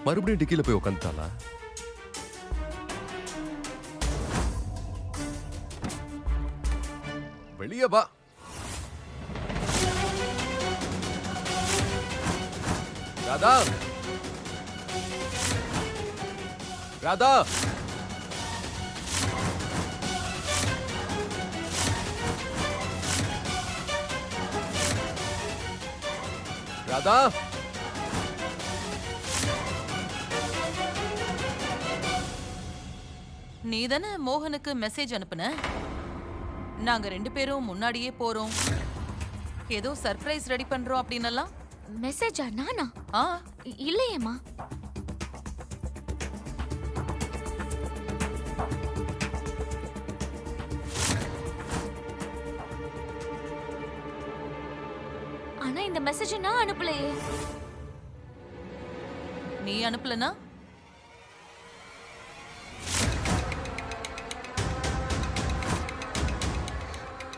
மறுபடியும் டிக்கில போய் உட்காந்துட்டாளா? வெளியே வா. ராதா, ராதா, ராதா. நீ தானே மோகனுக்கு மெசேஜ் அனுப்புன? நாங்க 2 பேரும் முன்னாடியே போறோம், ஏதோ சர்ப்ரைஸ் ரெடி பண்றோம் அப்படின்னலாம். மெசேஜா? நானா? ஆ, இல்லையேம்மா. ஆனா இந்த மெசேஜ் நான் அனுப்பலையே. நீ அனுப்பலனா?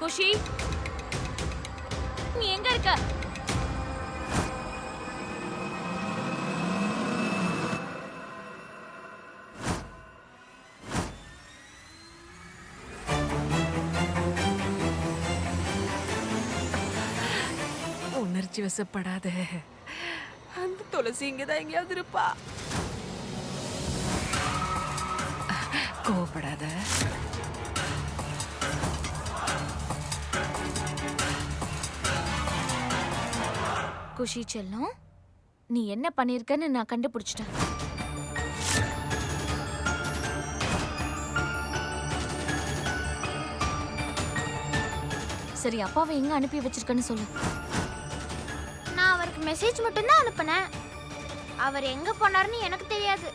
குஷி, நீ எங்க இருக்க? உணர்ச்சி வசப்படாத. அந்த துளசி இங்கதான் எங்கேயாவது இருப்பா. கோவப்படாத. குஷி செல்லம், நீ என்ன பண்ணிருக்கன்னு நான் கண்டுபிடிச்சிட்டேன். சரி, அப்பாவை எங்க அனுப்பி வச்சிருக்கன்னு சொல்லு. நான் அவருக்கு மெசேஜ் மட்டும் தான் அனுப்புனேன். அவர் எங்க போனாருன்னு எனக்கு தெரியாது.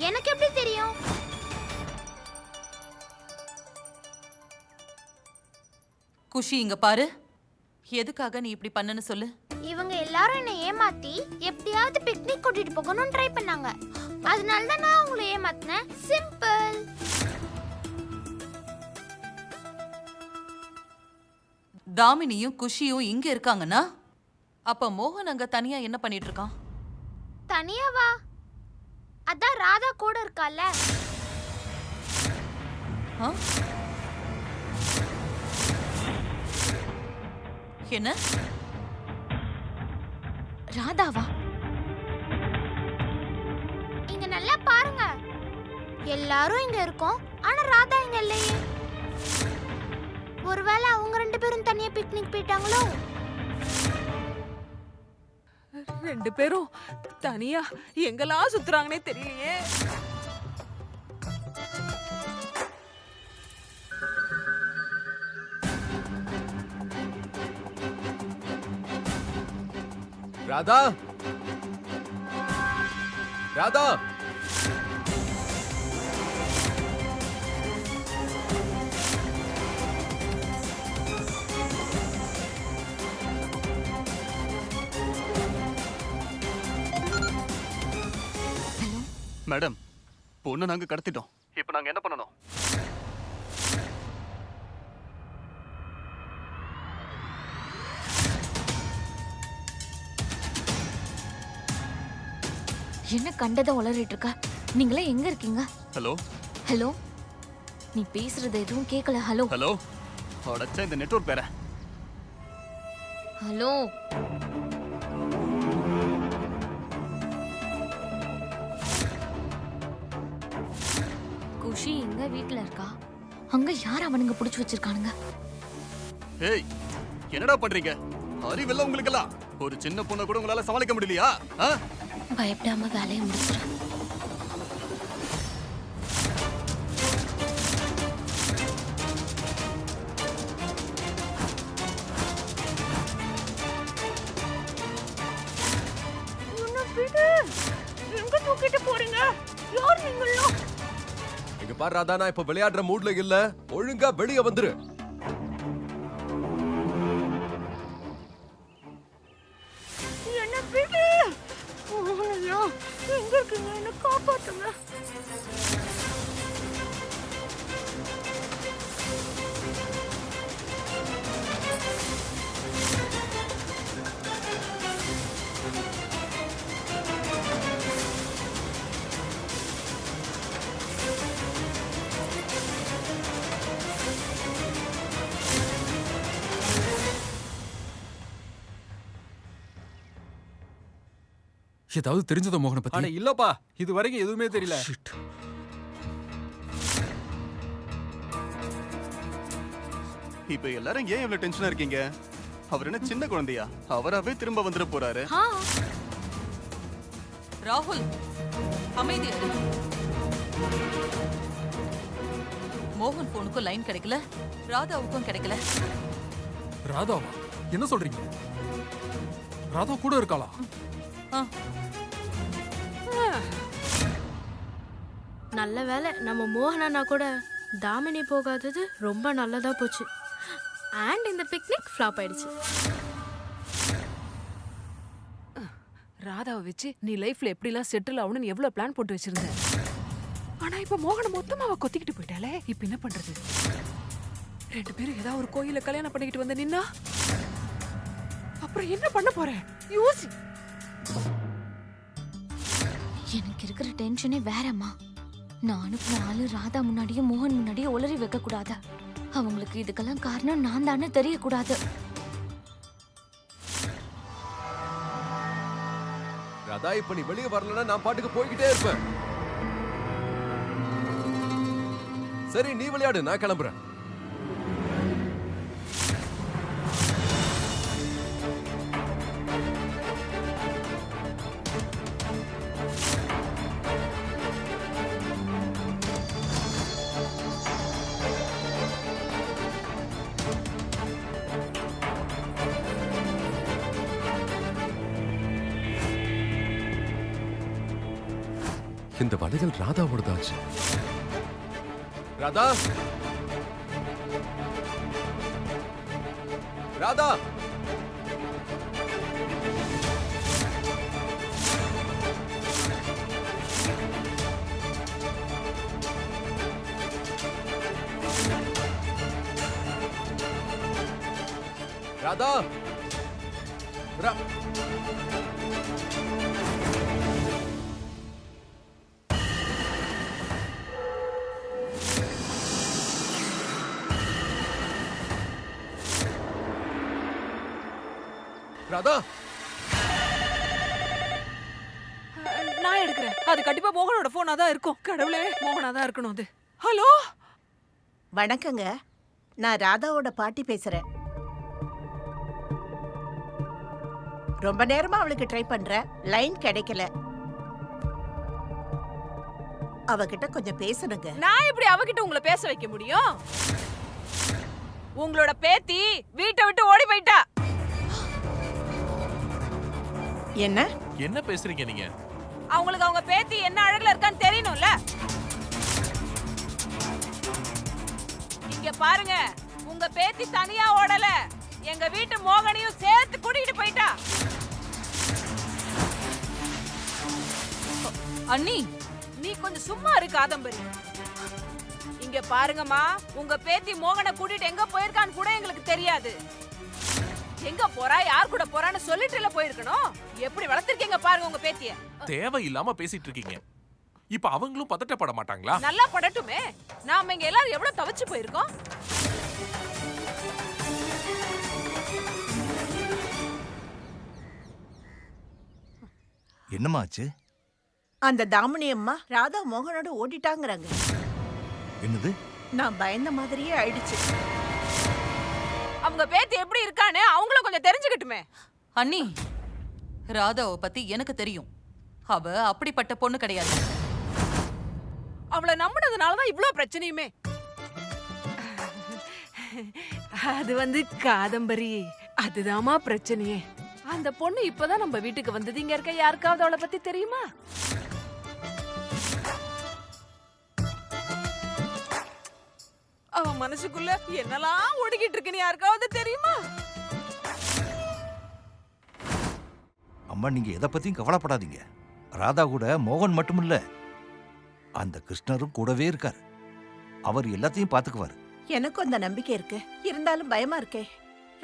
எனக்கு எப்படி தெரியும்? குஷி இங்க பாரு, எதுக்காக நீ இப்படி பண்ணன்னு சொல்லு. இவங்க எல்லாரும் என்னை ஏமாத்தி எப்படியாவது பிக்னிக் கூட்டிட்டு போகணும்னு ட்ரை பண்ணாங்க. அதனால தான் நான் உங்களை ஏமாத்தினேன். சிம்பிள். தாமினியும் குஷியும் இங்க இருக்காங்கன்னா அப்ப மோகன் அங்க தனியா என்ன பண்ணிட்டு இருக்கான்? தனியாவா? அதான் ராதா கூட இருக்கால. ஆ? என்ன? ராதாவா? இங்க நல்லா பாருங்க, எல்லாரும் இங்க இருக்கோம், ஆனா ராதா இங்க இல்லையே. ஒருவேளை அவங்க 2 பேரும் தனியா பிக்னிக் போயிட்டாங்களோ? 2 பேரும் தனியா எங்கெல்லாம் சுத்துறாங்கன்னே தெரியலையே. ராதா, ராதா. மேடம், பொண்ணை நாங்க கடத்திட்டோம். இப்போ நாங்க என்ன பண்ணணும்? என்ன கண்டதை உளறிட்டு இருக்க? நீங்களே எங்க இருக்கீங்க? ஹலோ ஹலோ, நீ பேசுறது எதுவும் கேட்கல. Hello hello. அடச்ச இந்த நெட்வொர்க் பேர. ஹலோ. குஷி எங்க வீட்ல இருக்கா? அங்க யார் அவனுங்க புடிச்சு வச்சிருக்கானுங்க? ஏய், என்னடா பண்றீங்க? அறிவில்ல உங்களுக்கெல்லாம்? ஒரு சின்ன பொண்ணை கூட உங்களால சமாளிக்க முடியலையா? பயப்படாம வேலையை முடிச்சிரு. எங்க தூக்கிட்டு போறீங்க? யார் நீங்களும்? இங்க பாரு ராதா, நான் இப்ப விளையாடுற மூட்ல இல்ல. ஒழுங்கா வெளியே வந்துரு. என்ன விடு. ஐயோ, எங்க இருக்கீங்க? என்ன காப்பாத்துங்க. ஏதாவது தெரிஞ்சதோ மோகனை அட பத்தி? இல்லப்பா, இது வரைக்கும் எதுவுமே தெரியல. Shit. இப்ப எல்லாரும் ஏன் இவ்வளவு டென்ஷனா இருக்கீங்க? அவர் என்ன சின்ன குழந்தையா? அவராவே திரும்ப வந்துட போறாரு. ராகுல் அமைதியா இரு. மோகன் போனுக்கும் லைன் கிடைக்கல, ராதாவுக்கும் கிடைக்கல. ராதாவா? என்ன சொல்றீங்க? ராதா கூட இருக்காளா? ஆ, நல்ல வேளை நம்ம மோகனா கூட தாமினி போகாதது ரொம்ப நல்லதா போச்சு. அண்ட் இந்த பிக்னிக் ஃப்ளாப் ஆயிடுச்சு. ராதாவை வச்சு நீ லைஃப்ல எப்படிலாம் செட்டில் ஆகணும்னு எவ்வளவு பிளான் போட்டு வச்சிருந்த. ஆனா இப்ப மோகனை மொத்தமா அவ கொத்திக்கிட்டு போயிட்டாளே. இப்ப என்ன பண்றது? ரெண்டு பேரும் ஏதாவது ஒரு கோயில கல்யாணம் பண்ணிக்கிட்டு வந்து நின்னா அப்புறம் என்ன பண்ண போற? யோசி. எனக்கு இருக்கிற டென்ஷனே வேறம்மா. நான் அனுப்பின ஆளு ராதா முன்னாடியும் மோகன் முன்னாடியும் உளறி வைக்க கூடாது. அவங்களுக்கு இதுக்கெல்லாம் காரணம் நான் தானே தெரியக்கூடாது. ராதா, இப்ப நீ வெளியே வரலன்னா நான் பாட்டுக்கு போய்கிட்டே இருப்பேன். சரி, நீ விளையாடு, நான் கிளம்புறேன். இந்த வளையல் ராதாவோடதாச்சு. ராதா, ராதா, ராதா, ராதா, நான் எடுக்கிறேன். அது கண்டிப்பா மோகனோட போனா தான் இருக்கும். கடவுளே, மோகனா தான் இருக்கணும் அது. ஹலோ, வணக்கங்க. நான் ராதாவோட பாட்டி பேசுறேன். ரொம்ப நேரமா அவளுக்கு ட்ரை பண்றேன், லைன் கிடைக்கல. அவகிட்ட கொஞ்சம் பேசணுங்க. நான் எப்படி அவகிட்ட உங்களை பேச வைக்க முடியும்? உங்களோட பேத்தி வீட்டை விட்டு ஓடி போயிட்டா. என்ன என்ன பேசுறீங்க நீங்க? அவங்களுக்கு அவங்க பேத்தி என்ன அழகுல இருக்கான்னு தெரியணும்ல. இங்க பாருங்க, உங்க பேத்தி தனியா ஓடல, எங்க வீட்டு மோகனையும் சேர்த்து கூட்டிட்டு போயிட்டா. அண்ணி, நீ கொஞ்சம் சும்மா இரு காதம்பரி. இங்க பாருங்கம்மா, உங்க பேத்தி மோகனை கூட்டிட்டு எங்க போயிருக்கான்னு கூட எங்களுக்கு தெரியாது. எங்க போறா, யார் கூட போறான்னு சொல்லிட்டுல போயிருக்கணும். எப்படி வளர்த்திருக்கீங்க பாருங்க உங்க பேத்திய. தேவையில்லாம பேசிட்டு இருக்கீங்க. இப்ப அவங்களும் பதட்டப்பட மாட்டாங்களா? நல்லா படட்டுமே. நாம இங்க எல்லாரும் எவ்வளவு தவிச்சு போயிருக்கோம். என்னமாச்சு? அந்த தாமினி அம்மா ராதா மோகனோட ஓடிட்டாங்கறாங்க. என்னது? நான் பயந்த மாதிரியே ஆயிடுச்சு. அவங்க பேத்தி எப்படி இருக்கான்னு அவங்களும் கொஞ்சம் தெரிஞ்சுக்கிட்டுமே. அண்ணி, ராதாவை பத்தி எனக்கு தெரியும். அவ அப்படிப்பட்ட பொண்ணு கிடையாது. அவளை நம்பினதுனாலதான் இவ்ளோ பிரச்சனையுமே. அது காதம்பரி, அதுதாமா பிரச்சனையே. அந்த பொண்ணு இப்பதான் நம்ம வீட்டுக்கு வந்தது. இங்க இருக்க யாருக்காவது அவளை பத்தி தெரியுமா? அவன் மனசுக்குள்ள என்னெல்லாம் ஓடிக்கிட்டு இருக்குன்னு யாருக்காவது தெரியுமா? அம்மா, நீங்க எதை பத்தியும் கவலைப்படாதீங்க. ராதா கூட மோகன் மட்டுமில்ல, அந்த கிருஷ்ணரும் கூடவே இருக்கார். அவர் எல்லாத்தையும் பாத்துக்குவார். எனக்கும் அந்த நம்பிக்கை இருக்கு. இருந்தாலும் பயமா இருக்கே.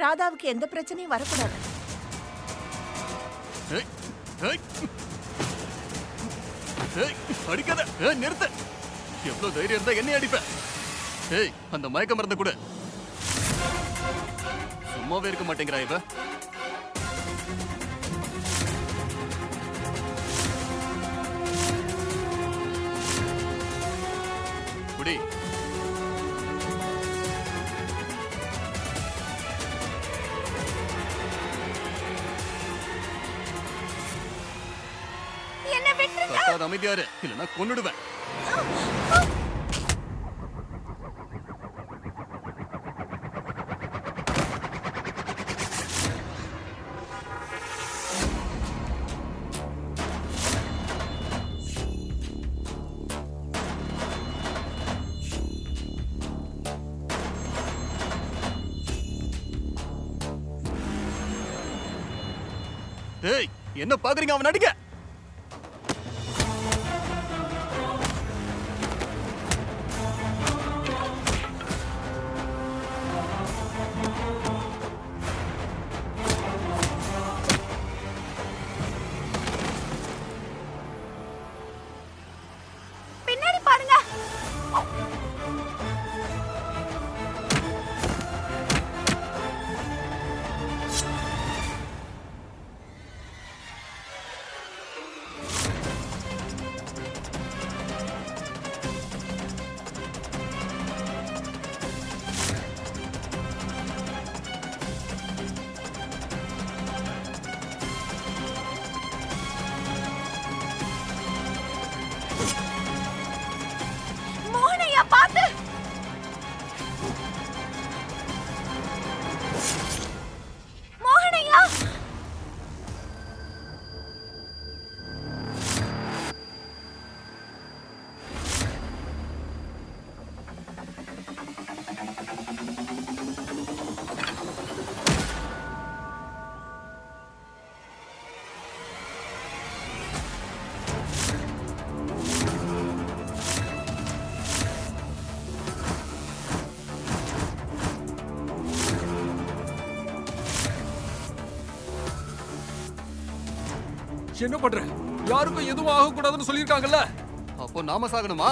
ராதாவுக்கு எந்த பிரச்சனையும் வரக்கூடாது. ஏய், ஏய். ஏய், அடிக்காத. ஏய், நிறுத்து. எவ்வளவு தைரியம் இருந்தா என்னை அடிப்ப? ஏய், அந்த மயக்க மருந்து கூட. சும்மாவே இருக்க மாட்டேங்கிறா இவ. எப்படி? என்ன விட்டுருங்க. கத்தாத அமைதியாரு, இல்லைன்னா கொன்னுடுவேன். ஏய், என்ன பாக்குறீங்க? அவன் அடிக்க. பின்னாடி பாருங்க. மோகனையா பாத்து. மோகனையா. என்ன பண்ற? யாருக்கும் எதுவும் ஆகக்கூடாதுன்னு சொல்லியிருக்காங்கல்ல. அப்போ நாம சாகணுமா?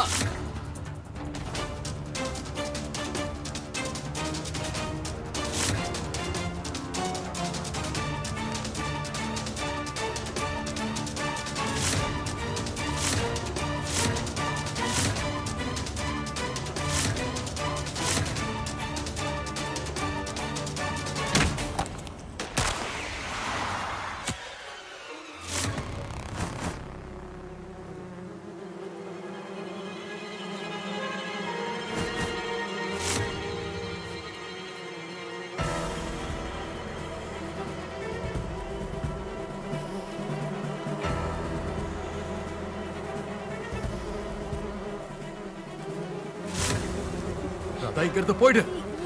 ராதா, இங்க இருந்து போயிடு.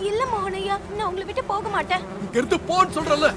இல்ல மோகனையா, நான் உங்களை விட்டு போக மாட்டேன். இங்க இருந்து போன்னு சொல்றல.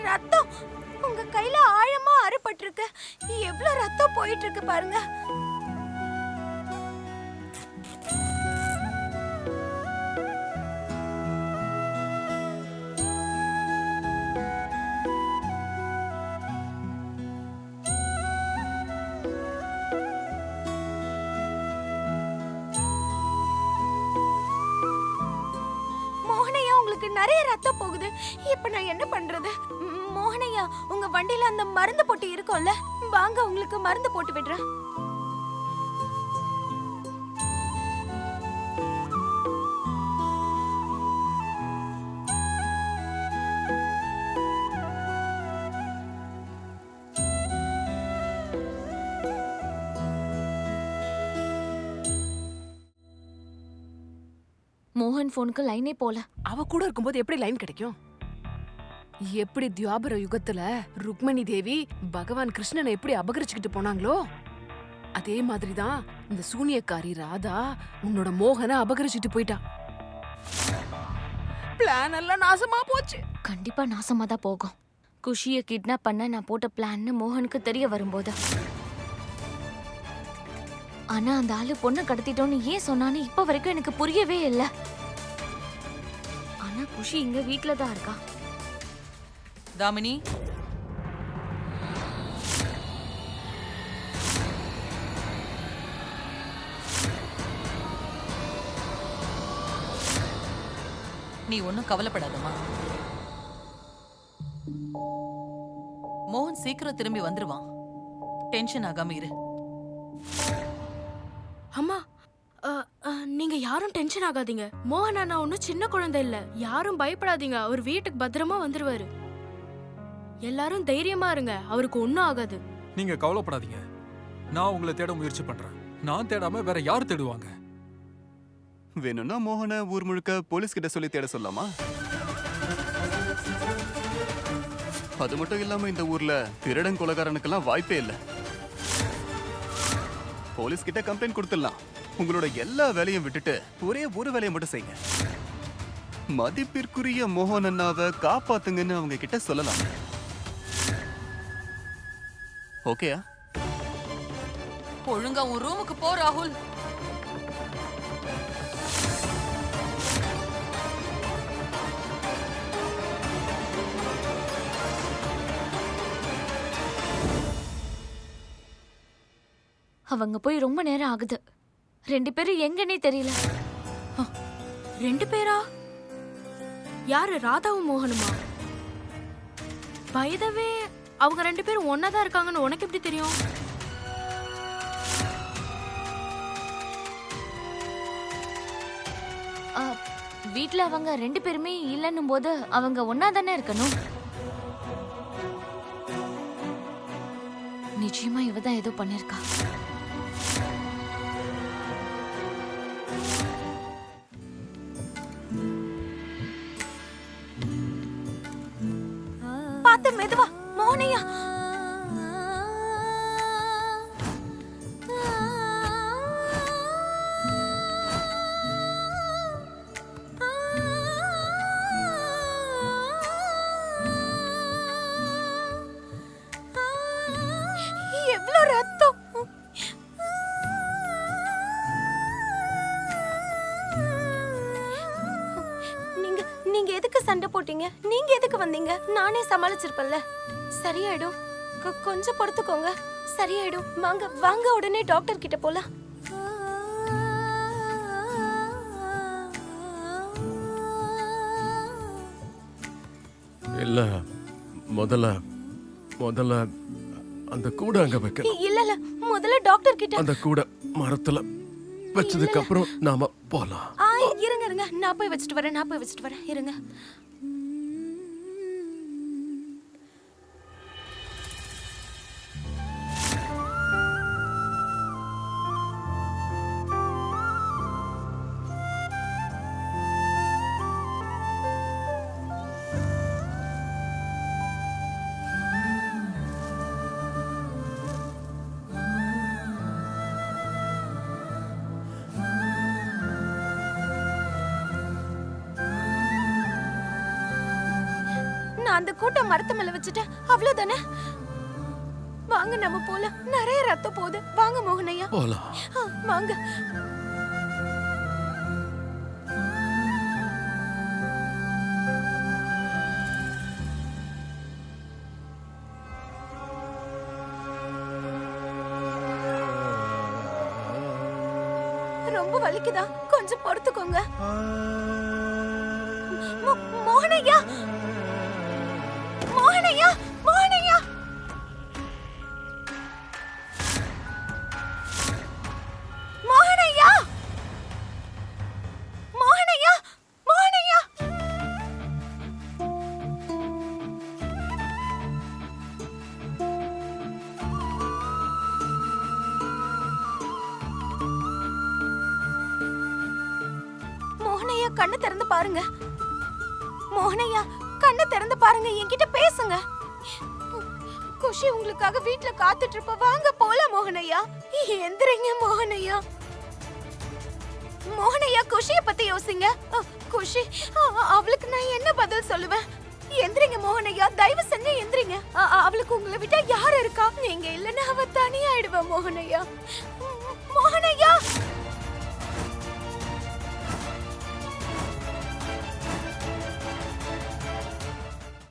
ரத்தம் உங்க கையில ஆழமா அறுபட்டிருக்கு. எவ்வளவு ரத்தம் போயிட்டு இருக்கு பாருங்க. நிறைய ரத்தம் போகுது. இப்ப நான் என்ன பண்றது? மோகனையா, உங்க வண்டியில அந்த மருந்து போட்டு இருக்கும்ல, வாங்க உங்களுக்கு மருந்து போட்டு விடுறேன். மோகன் போனுக்கு லைனே போல. அவ கூட இருக்கும்போது எப்படி லைன் கிடைக்கும்? எப்படி துவாபர யுகத்துல ருக்மணி தேவி பகவான் கிருஷ்ணனை எப்படி அபகரிச்சுக்கிட்டு போனாங்களோ அதே மாதிரிதான் இந்த சூனியக்காரி ராதா உன்னோட மோகனை அபகரிச்சுட்டு போயிட்டா. பிளான் எல்லாம் நாசமா போச்சு. கண்டிப்பா நாசமா தான் போகும். குஷிய கிட்னாப் பண்ண நான் போட்ட பிளான்னு மோகனுக்கு தெரிய வரும்போது. ஆனா அந்த ஆளு பொண்ணை கடத்திட்டோன்னு ஏன் சொன்னான்னு இப்ப வரைக்கும் எனக்கு புரியவே இல்லை. ஆனா குஷி இங்க வீட்ல தான் இருக்கா. தாமினி, நீ ஒன்னும் கவலைப்படாதம்மா. மோகன் சீக்கிரம் திரும்பி வந்துருவான். டென்ஷன் ஆகாம இரு. அம்மா, நீங்க யாரும் டென்ஷன் ஆகாதீங்க. மோகன் அண்ணா ஒன்னும் சின்ன குழந்தை இல்ல. யாரும் பயப்படாதீங்க. அவர் வீட்டுக்கு பத்திரமா வந்துருவாரு. எல்லாரும் தைரியமா இருங்க. அவருக்கு ஒன்னும் ஆகாது. நீங்க கவலைப்படாதீங்க. நான் உங்களை தேட முயற்சி பண்றேன். நான் தேடாம வேற யார் தேடுவாங்க? வேணும்னா மோகனை ஊர் முழுக்க போலீஸ் கிட்ட சொல்லி தேட சொல்லலாமா? அது மட்டும் இல்லாம இந்த ஊர்ல திருடன் கொலைகாரனுக்கெல்லாம் வாய்ப்பே இல்லை. போலீஸ் கிட்ட கம்ப்ளைண்ட் கொடுத்துடலாம். உங்களோட எல்லா வேலையும் விட்டுட்டு ஒரே ஒரு வேலையை மட்டும் செய்யுங்க. மதிப்பிற்குரிய மோகன் அண்ணாவை காப்பாத்துங்கன்னு அவங்க கிட்ட சொல்லலாம். ஓகேயா? ஒழுங்கா உன் ரூமுக்கு போ ராகுல். அவங்க போய் ரொம்ப நேரம் ஆகுது. 2 பேரும் எங்கன்னே தெரியல. 2 பேரா? யாரு? ராதாவும் மோகனுமா? பயதவே அவங்க 2 பேரும் ஒன்னாதான் இருக்காங்கன்னு உனக்கு எப்படி தெரியும்? வீட்ல அவங்க 2 பேருமே இல்லன்னும் போது அவங்க ஒன்னாதானே இருக்கணும். நிச்சயமா இவதான் ஏதோ பண்ணிருக்கா. பார்த்து மெதுவா. மோகனையா, எவ்வளவு ரத்தம். நீங்க எதுக்கு சண்டை போட்டீங்க? நீங்க எதுக்கு வந்தீங்க? நானே சமாளிச்சிருப்பேன்ல. சரியாயிடும். கொஞ்சம் பொறுத்துக்கோங்க. சரியாயிடும். வாங்க வாங்க, உடனே டாக்டர் கிட்ட போலாம். இல்ல, முதல்ல அந்த கூட அங்க வைக்க. இல்ல முதல்ல டாக்டர் கிட்ட. அந்த கூட மரத்துல வச்சதுக்கு அப்புறம் நாம போலாம். இருங்க, நான் போய் வச்சிட்டு வரேன். இருங்க. அந்த கூட்டம் மரத்து மேல வச்சுட்டேன். அவ்வளவுதானே? வாங்க நம்ம போலாம். நிறைய ரத்தம் போகுது. வாங்க மோகனையா போலாம். வாங்க. ரொம்ப வலிக்குதா? கொஞ்சம் பொறுத்துக்கோங்க. மோகனையா மோகனையா மோகனையா மோகனையா மோகனையா மோகனையா மோகனையா கண்ணு திறந்து பாருங்க மோகனையா கண்ணு திறந்து பாருங்க என்கிட்ட பேசுங்க குஷி உங்களுக்காக வீட்ல காத்துட்டு இருப்ப வாங்க போலாம் மோகனையா எந்திரிங்க மோகனையா மோகனையா குஷிய பத்தி யோசிங்க குஷி அவளுக்கு நான் என்ன பதில் சொல்லுவேன் எந்திரிங்க மோகனையா தயவு செஞ்சு எந்திரிங்க அவளுக்கு உங்களை விட்டா யார் இருக்கா நீங்க இல்லன்னா அவ தனியாயிடுவா மோகனையா